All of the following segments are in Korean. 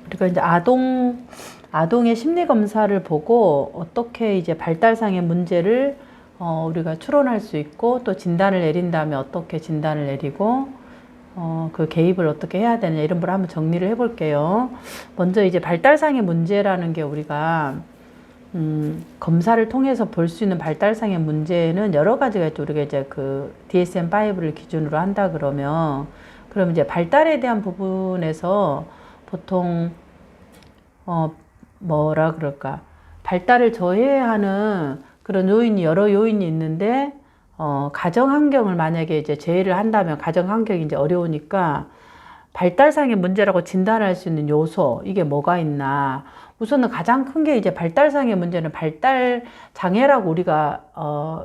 우리가 이제 아동의 심리 검사를 보고 어떻게 이제 발달상의 문제를 우리가 추론할 수 있고 또 진단을 내린 다음에 어떻게 진단을 내리고 그 개입을 어떻게 해야 되느냐 이런 걸 한번 정리를 해볼게요. 먼저 이제 발달상의 문제라는 게 우리가 검사를 통해서 볼 수 있는 발달상의 문제는 여러 가지가 있죠. 우리가 이제 그 DSM-5를 기준으로 한다 그러면 이제 발달에 대한 부분에서 보통 뭐라 그럴까, 발달을 저해하는 그런 요인이 여러 요인이 있는데 가정 환경을 만약에 이제 제외를 한다면 가정 환경이 이제 어려우니까 발달상의 문제라고 진단할 수 있는 요소 이게 뭐가 있나. 우선은 가장 큰 게 이제 발달상의 문제는 발달 장애라고 우리가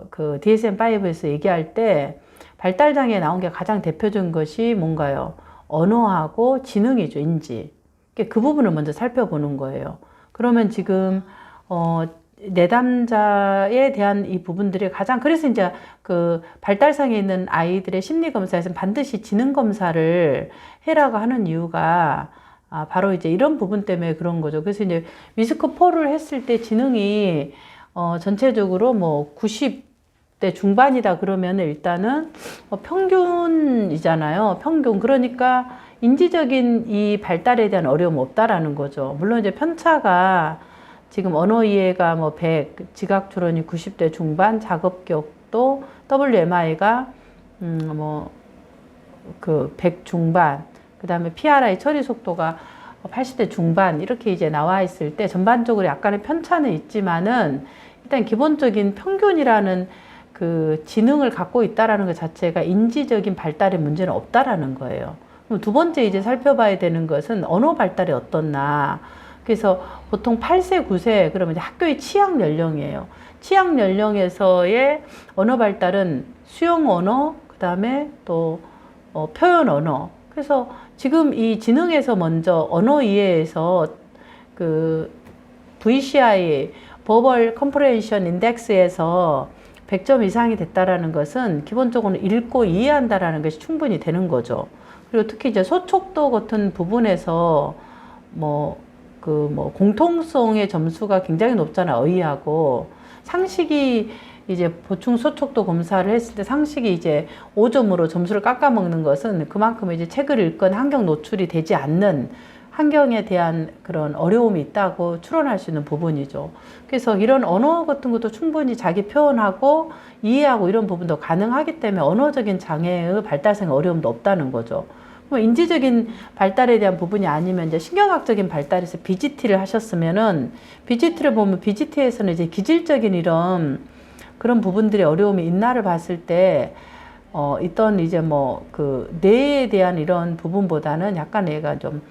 그 DSM-5에서 얘기할 때 발달 장애에 나온 게 가장 대표적인 것이 뭔가요? 언어하고 지능이죠, 인지. 그 부분을 먼저 살펴보는 거예요. 그러면 지금 내담자에 대한 이 부분들이 가장, 그래서 이제 그 발달상에 있는 아이들의 심리 검사에서는 반드시 지능 검사를 해라고 하는 이유가 바로 이제 이런 부분 때문에 그런 거죠. 그래서 이제 위스크4를 했을 때 지능이 전체적으로 뭐 90대 중반이다 그러면 일단은 평균이잖아요. 평균. 그러니까 인지적인 이 발달에 대한 어려움 없다라는 거죠. 물론 이제 편차가 지금 언어 이해가 뭐 100, 지각 추론이 90대 중반, 작업 기억도 WMI가 뭐 그 100 중반, 그 다음에 PRI 처리 속도가 80대 중반 이렇게 이제 나와 있을 때 전반적으로 약간의 편차는 있지만은 일단 기본적인 평균이라는 그 지능을 갖고 있다라는 것 자체가 인지적인 발달에 문제는 없다라는 거예요. 그럼 두 번째 이제 살펴봐야 되는 것은 언어 발달이 어떻나. 그래서 보통 8세, 9세 그러면 이제 학교의 취약 연령이에요. 취약 연령에서의 언어 발달은 수용 언어, 그 다음에 또 표현 언어. 그래서 지금 이 지능에서 먼저 언어 이해에서 그 VCI, 버벌 컴프레hen션 인덱스에서 100점 이상이 됐다라는 것은 기본적으로 읽고 이해한다라는 것이 충분히 되는 거죠. 그리고 특히 이제 소촉도 같은 부분에서 공통성의 점수가 굉장히 높잖아요. 어휘하고. 상식이 이제 보충 소촉도 검사를 했을 때 상식이 이제 5점으로 점수를 깎아먹는 것은 그만큼 이제 책을 읽건 환경 노출이 되지 않는 환경에 대한 그런 어려움이 있다고 추론할 수 있는 부분이죠. 그래서 이런 언어 같은 것도 충분히 자기 표현하고 이해하고 이런 부분도 가능하기 때문에 언어적인 장애의 발달성의 어려움도 없다는 거죠. 인지적인 발달에 대한 부분이 아니면 이제 신경학적인 발달에서 BGT를 하셨으면은 BGT를 보면 BGT에서는 이제 기질적인 이런 그런 부분들의 어려움이 있나를 봤을 때 있던 이제 그 뇌에 대한 이런 부분보다는 약간 얘가 좀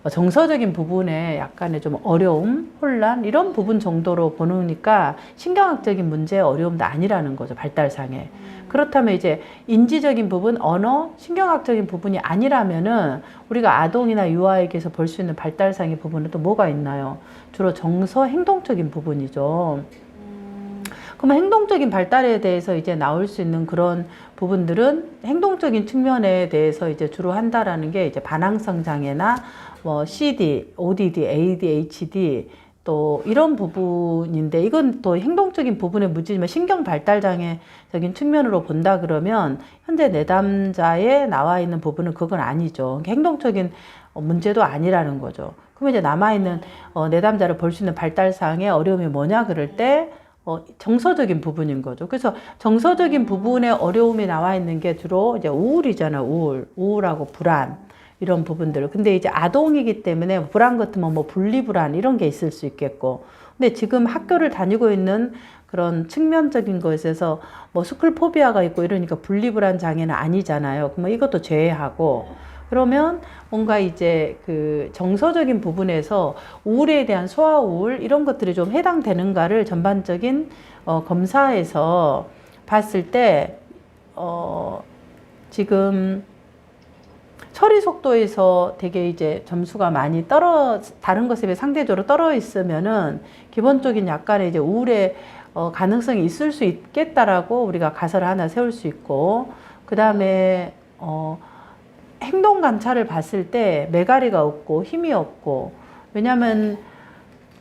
정서적인 부분에 약간의 좀 어려움, 혼란 이런 부분 정도로 보니까 신경학적인 문제의 어려움도 아니라는 거죠. 발달상에. 그렇다면 이제 인지적인 부분, 언어, 신경학적인 부분이 아니라면은 우리가 아동이나 유아에게서 볼 수 있는 발달상의 부분은 또 뭐가 있나요? 주로 정서, 행동적인 부분이죠. 그러면 행동적인 발달에 대해서 이제 나올 수 있는 그런 부분들은 행동적인 측면에 대해서 이제 주로 한다라는 게 이제 반항성 장애나 CD, ODD, ADHD 또 이런 부분인데 이건 또 행동적인 부분의 문제지만 신경 발달 장애적인 측면으로 본다 그러면 현재 내담자에 나와 있는 부분은 그건 아니죠. 행동적인 문제도 아니라는 거죠. 그러면 이제 남아있는 내담자를 볼 수 있는 발달상의 어려움이 뭐냐 그럴 때 정서적인 부분인 거죠. 그래서 정서적인 부분에 어려움이 나와 있는 게 주로 이제 우울이잖아. 우울하고 불안 이런 부분들. 근데 이제 아동이기 때문에 불안 같으면 분리불안 이런 게 있을 수 있겠고. 근데 지금 학교를 다니고 있는 그런 측면적인 것에서 스쿨포비아가 있고 이러니까 분리불안 장애는 아니잖아요. 그러면 이것도 제외하고. 그러면 뭔가 이제 그 정서적인 부분에서 우울에 대한 소아우울 이런 것들이 좀 해당되는가를 전반적인 검사에서 봤을 때 지금 처리 속도에서 되게 이제 점수가 많이 다른 것에 비해 상대적으로 떨어 있으면은 기본적인 약간의 이제 우울의 가능성이 있을 수 있겠다라고 우리가 가설을 하나 세울 수 있고, 그 다음에 행동 관찰을 봤을 때 매가리가 없고 힘이 없고, 왜냐면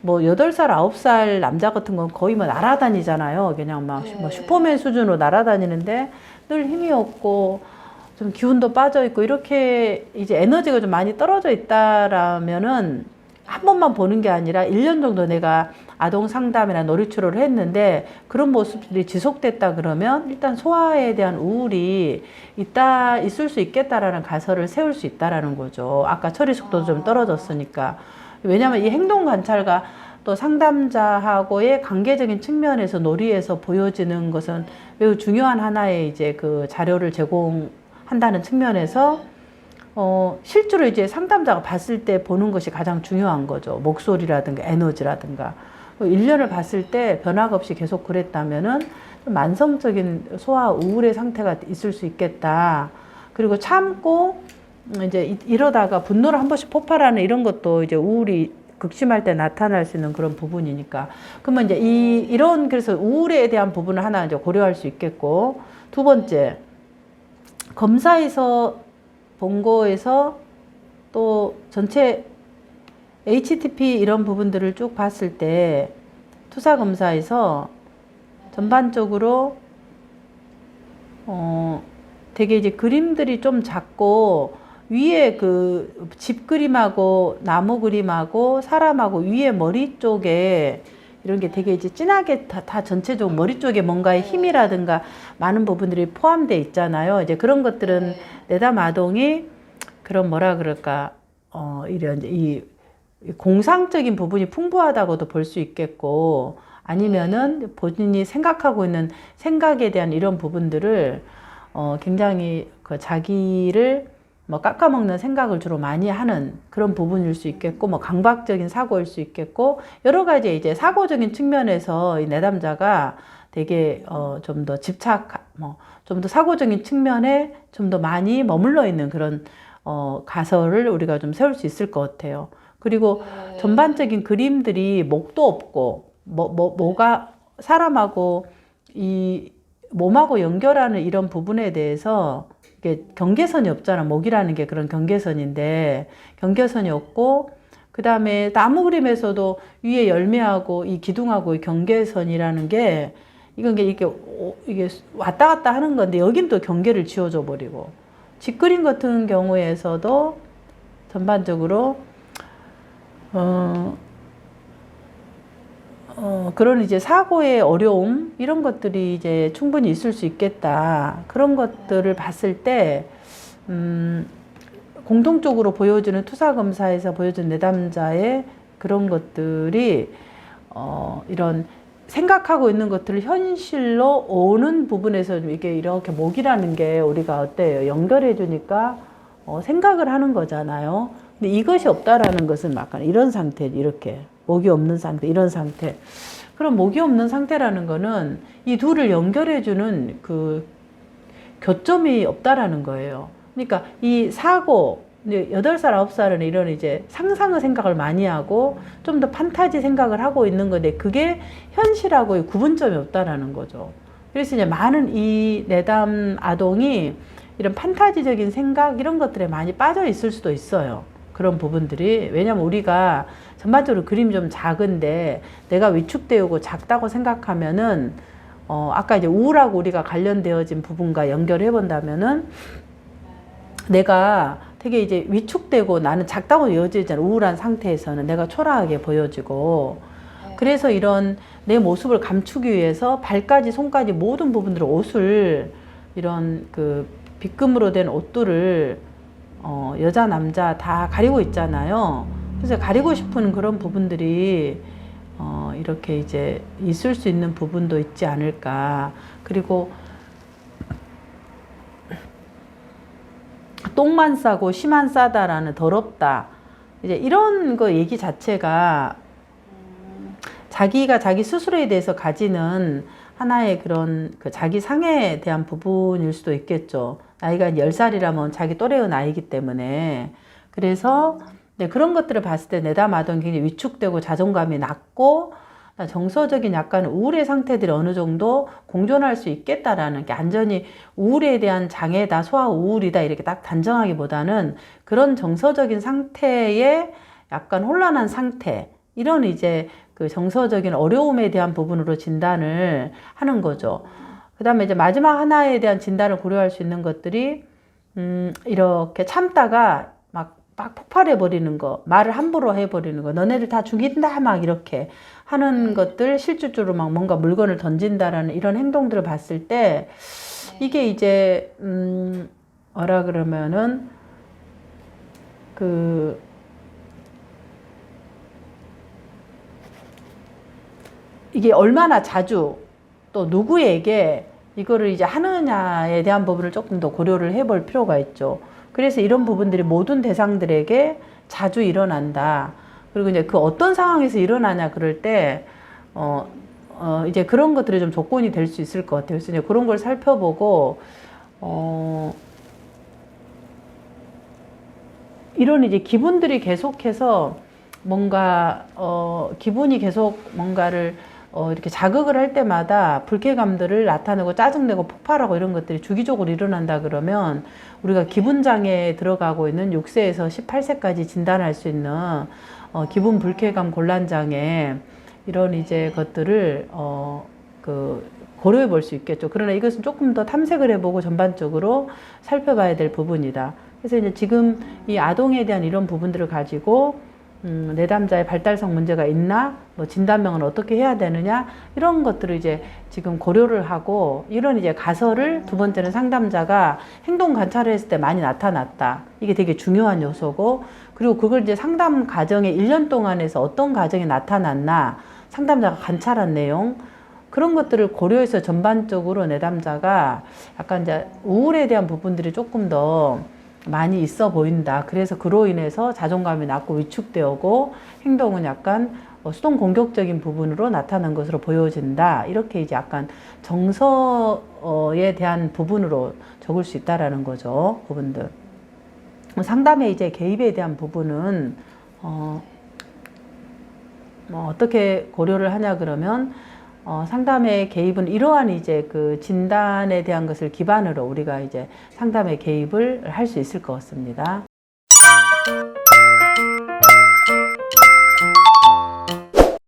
뭐 8살, 9살 남자 같은 건 거의 뭐 날아다니잖아요. 그냥 막 뭐 슈퍼맨 수준으로 날아다니는데 늘 힘이 없고 좀 기운도 빠져 있고 이렇게 이제 에너지가 좀 많이 떨어져 있다라면은 한 번만 보는 게 아니라 1년 정도 내가 아동 상담이나 놀이치료를 했는데 그런 모습들이 지속됐다 그러면 일단 소아에 대한 우울이 있을 수 있겠다라는 가설을 세울 수 있다라는 거죠. 아까 처리 속도도 좀 떨어졌으니까. 왜냐하면 이 행동 관찰과 또 상담자하고의 관계적인 측면에서 놀이에서 보여지는 것은 매우 중요한 하나의 이제 그 자료를 제공한다는 측면에서 실제로 이제 상담자가 봤을 때 보는 것이 가장 중요한 거죠. 목소리라든가 에너지라든가. 1년을 봤을 때 변화가 없이 계속 그랬다면은 만성적인 소아 우울의 상태가 있을 수 있겠다. 그리고 참고 이제 이러다가 분노를 한 번씩 폭발하는 이런 것도 이제 우울이 극심할 때 나타날 수 있는 그런 부분이니까. 그러면 이제 그래서 우울에 대한 부분을 하나 이제 고려할 수 있겠고, 두 번째, 검사에서 본 거에서 또 전체 HTP 이런 부분들을 쭉 봤을 때 투사 검사에서 전반적으로 되게 이제 그림들이 좀 작고 위에 그 집 그림하고 나무 그림하고 사람하고 위에 머리 쪽에 이런 게 되게 이제 진하게 다 전체적으로 머리 쪽에 뭔가의 힘이라든가 많은 부분들이 포함되어 있잖아요. 이제 그런 것들은 내담 아동이 그런 뭐라 그럴까, 이런 이 공상적인 부분이 풍부하다고도 볼 수 있겠고, 아니면은 본인이 생각하고 있는 생각에 대한 이런 부분들을 굉장히 그 자기를 뭐 깎아먹는 생각을 주로 많이 하는 그런 부분일 수 있겠고, 뭐 강박적인 사고일 수 있겠고, 여러 가지 이제 사고적인 측면에서 이 내담자가 되게 좀 더 좀 더 사고적인 측면에 좀 더 많이 머물러 있는 그런 가설을 우리가 좀 세울 수 있을 것 같아요. 그리고 전반적인 그림들이 목도 없고 뭐가 사람하고 이 몸하고 연결하는 이런 부분에 대해서 이게 경계선이 없잖아. 목이라는 게 그런 경계선인데 경계선이 없고, 그 다음에 나무 그림에서도 위에 열매하고 이 기둥하고 이 경계선이라는 게 이게 왔다 갔다 하는 건데 여긴 또 경계를 지워줘 버리고, 직그림 같은 경우에서도 전반적으로 그런 이제 사고의 어려움 이런 것들이 이제 충분히 있을 수 있겠다. 그런 것들을 봤을 때 공통적으로 보여주는 투사 검사에서 보여준 내담자의 그런 것들이 이런 생각하고 있는 것들을 현실로 오는 부분에서 이게 이렇게 목이라는 게 우리가 어때요? 연결해 주니까 생각을 하는 거잖아요. 근데 이것이 없다라는 것은 약간 이런 상태, 이렇게 목이 없는 상태, 이런 상태. 그럼 목이 없는 상태라는 거는 이 둘을 연결해 주는 그 교점이 없다라는 거예요. 그러니까 이 사고, 8살, 9살은 이런 이제 상상의 생각을 많이 하고 좀 더 판타지 생각을 하고 있는 건데 그게 현실하고의 구분점이 없다라는 거죠. 그래서 이제 많은 이 내담 아동이 이런 판타지적인 생각 이런 것들에 많이 빠져 있을 수도 있어요. 그런 부분들이. 왜냐면 우리가 전반적으로 그림이 좀 작은데 내가 위축되고 작다고 생각하면은 아까 이제 우울하고 우리가 관련되어진 부분과 연결해 본다면은 내가 되게 이제 위축되고 나는 작다고 여겨지잖아. 우울한 상태에서는 내가 초라하게 보여지고, 그래서 이런 내 모습을 감추기 위해서 발까지 손까지 모든 부분들을 옷을 이런 그 빗금으로 된 옷들을 여자 남자 다 가리고 있잖아요. 그래서 가리고 싶은 그런 부분들이 이렇게 이제 있을 수 있는 부분도 있지 않을까. 그리고 똥만 싸고 씨만 싸다라는 더럽다. 이제 이런 거 얘기 자체가 자기가 자기 스스로에 대해서 가지는 하나의 그런 그 자기 상해에 대한 부분일 수도 있겠죠. 나이가 10살이라면 자기 또래의 나이기 때문에. 그래서 네, 그런 것들을 봤을 때 내담 아동이 굉장히 위축되고 자존감이 낮고, 정서적인 약간 우울의 상태들이 어느 정도 공존할 수 있겠다라는 게 완전히 우울에 대한 장애다, 소아 우울이다 이렇게 딱 단정하기보다는 그런 정서적인 상태에 약간 혼란한 상태, 이런 이제 그 정서적인 어려움에 대한 부분으로 진단을 하는 거죠. 그 다음에 이제 마지막 하나에 대한 진단을 고려할 수 있는 것들이, 이렇게 참다가 막 폭발해 버리는 거, 말을 함부로 해 버리는 거, 너네들 다 죽인다 막 이렇게 하는 것들, 실질적으로 막 뭔가 물건을 던진다라는 이런 행동들을 봤을 때 이게 이제 뭐라 그러면은 이게 얼마나 자주 또 누구에게 이거를 이제 하느냐에 대한 부분을 조금 더 고려를 해볼 필요가 있죠. 그래서 이런 부분들이 모든 대상들에게 자주 일어난다. 그리고 이제 그 어떤 상황에서 일어나냐 그럴 때, 이제 그런 것들이 좀 조건이 될 수 있을 것 같아요. 그래서 이제 그런 걸 살펴보고, 이런 이제 기분들이 계속해서 뭔가, 기분이 계속 뭔가를 이렇게 자극을 할 때마다 불쾌감들을 나타내고 짜증내고 폭발하고 이런 것들이 주기적으로 일어난다 그러면 우리가 기분장애에 들어가고 있는 6세에서 18세까지 진단할 수 있는 기분 불쾌감 곤란장애, 이런 이제 것들을 고려해 볼 수 있겠죠. 그러나 이것은 조금 더 탐색을 해보고 전반적으로 살펴봐야 될 부분이다. 그래서 이제 지금 이 아동에 대한 이런 부분들을 가지고 내담자의 발달성 문제가 있나, 뭐 진단명은 어떻게 해야 되느냐, 이런 것들을 이제 지금 고려를 하고, 이런 이제 가설을 두 번째는 상담자가 행동 관찰을 했을 때 많이 나타났다. 이게 되게 중요한 요소고, 그리고 그걸 이제 상담 과정에 1년 동안에서 어떤 과정이 나타났나, 상담자가 관찰한 내용, 그런 것들을 고려해서 전반적으로 내담자가 약간 이제 우울에 대한 부분들이 조금 더 많이 있어 보인다. 그래서 그로 인해서 자존감이 낮고 위축되고 행동은 약간 수동 공격적인 부분으로 나타난 것으로 보여진다. 이렇게 이제 약간 정서에 대한 부분으로 적을 수 있다라는 거죠. 부분들. 상담의 이제 개입에 대한 부분은 뭐 어떻게 고려를 하냐 그러면 상담의 개입은 이러한 이제 그 진단에 대한 것을 기반으로 우리가 이제 상담의 개입을 할 수 있을 것 같습니다.